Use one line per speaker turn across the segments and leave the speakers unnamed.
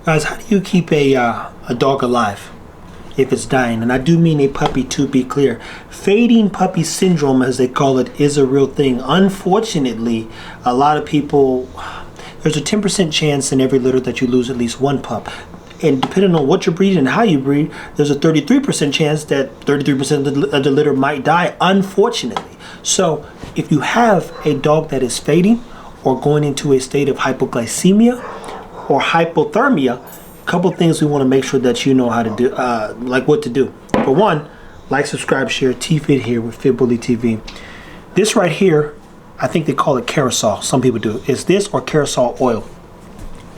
Guys, how do you keep a dog alive if it's dying? And I do mean a puppy, to be clear. Fading puppy syndrome, as they call it, is a real thing. Unfortunately, a lot of people, there's a 10% chance in every litter that you lose at least one pup. And depending on what you breed and how you breed, there's a 33% chance that 33% of the litter might die, unfortunately. So if you have a dog that is fading or going into a state of hypoglycemia or hypothermia, a couple things we want to make sure that you know how to do, like what to do. For one, like, subscribe, share, T-Fit here with Fit Bully TV. This right here, I think they call it carousel. Some people do. It's this or carousel oil.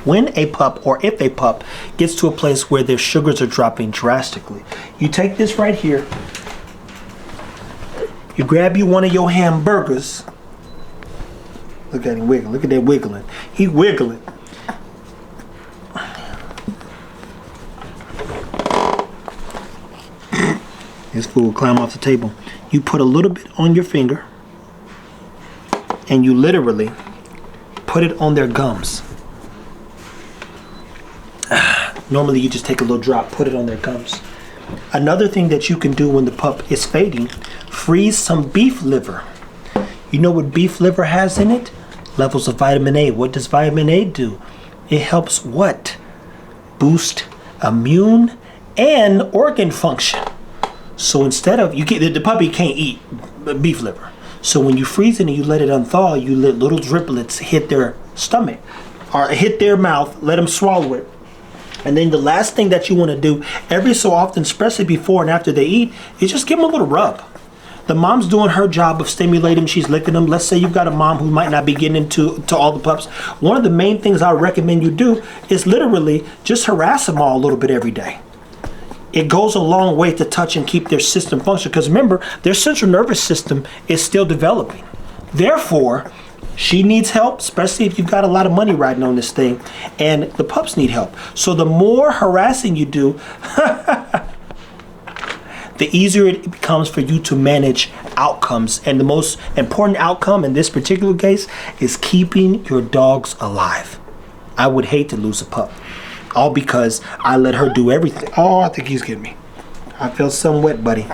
When a pup, or if a pup, gets to a place where their sugars are dropping drastically, you take this right here, you grab you one of your hamburgers. Look at him wiggling. Look at that wiggling. He wiggling. This fool will climb off the table. You put a little bit on your finger, and you literally put it on their gums. Normally you just take a little drop, put it on their gums. Another thing that you can do when the pup is fading, freeze some beef liver. You know what beef liver has in it? Levels of vitamin A. What does vitamin A do? It helps what? Boost immune and organ function. So instead of, the puppy can't eat beef liver. So when you freeze it and you let it unthaw, you let little driplets hit their stomach or hit their mouth, let them swallow it. And then the last thing that you want to do every so often, especially before and after they eat, is just give them a little rub. The mom's doing her job of stimulating. She's licking them. Let's say you've got a mom who might not be getting into all the pups. One of the main things I recommend you do is literally just harass them all a little bit every day. It goes a long way to touch and keep their system functioning. Because remember, their central nervous system is still developing. Therefore, she needs help, especially if you've got a lot of money riding on this thing, and the pups need help. So the more harassing you do, the easier it becomes for you to manage outcomes. And the most important outcome in this particular case is keeping your dogs alive. I would hate to lose a pup, all because I let her do everything. Oh, I think he's getting me. I feel some wet, buddy.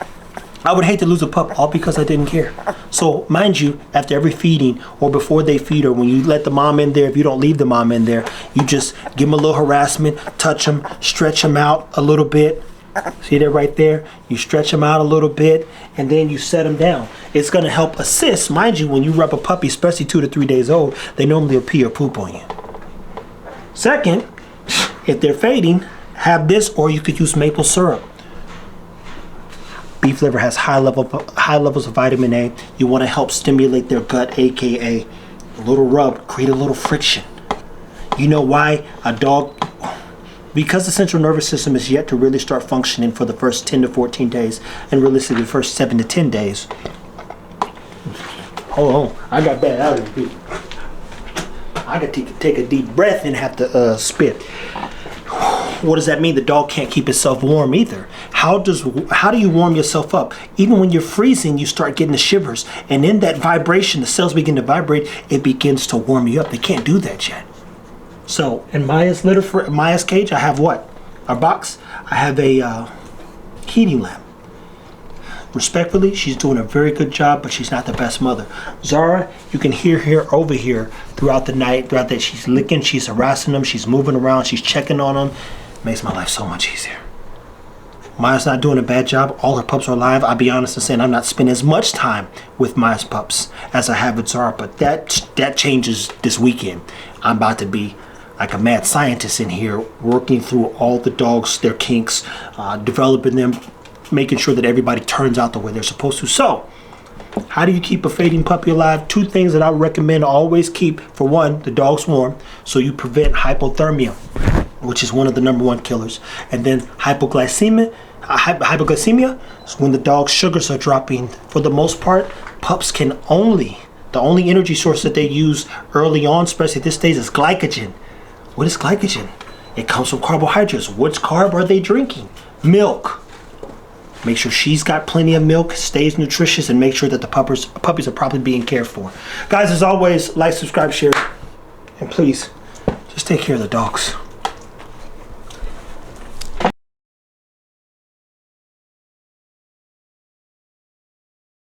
I would hate to lose a pup, all because I didn't care. So mind you, after every feeding or before they feed, or when you let the mom in there, if you don't leave the mom in there, you just give them a little harassment, touch them, stretch them out a little bit. See that right there? You stretch them out a little bit, and then you set them down. It's going to help assist. Mind you, when you rub a puppy, especially 2 to 3 days old, they normally will pee or poop on you. Second, if they're fading, have this, or you could use maple syrup. Beef liver has high levels of vitamin A. You want to help stimulate their gut, aka a little rub, create a little friction. You know why a dog, because the central nervous system is yet to really start functioning for the first 10 to 14 days, and realistically the first 7 to 10 days. Hold on, I got bad allergies. I got to take a deep breath and have to spit. What does that mean? The dog can't keep itself warm either. How do you warm yourself up? Even when you're freezing, you start getting the shivers, and in that vibration, the cells begin to vibrate. It begins to warm you up. They can't do that yet. So in Maya's Maya's cage, I have what? A box. I have a heating lamp. Respectfully, she's doing a very good job, but she's not the best mother. Zara, you can hear her over here throughout the night, throughout that she's licking, she's harassing them, she's moving around, she's checking on them. Makes my life so much easier. Maya's not doing a bad job. All her pups are alive. I'll be honest in saying I'm not spending as much time with Maya's pups as I have with Zara, but that changes this weekend. I'm about to be like a mad scientist in here, working through all the dogs, their kinks, developing them, making sure that everybody turns out the way they're supposed to. So, how do you keep a fading puppy alive? 2 things that I recommend always keep. For one, the dog's warm, so you prevent hypothermia, which is one of the #1 killers. And then hypoglycemia is when the dog's sugars are dropping. For the most part, pups can the only energy source that they use early on, especially at this stage, is glycogen. What is glycogen? It comes from carbohydrates. Which carb are they drinking? Milk. Make sure she's got plenty of milk, stays nutritious, and make sure that the puppies are properly being cared for. Guys, as always, like, subscribe, share, and please, just take care of the dogs.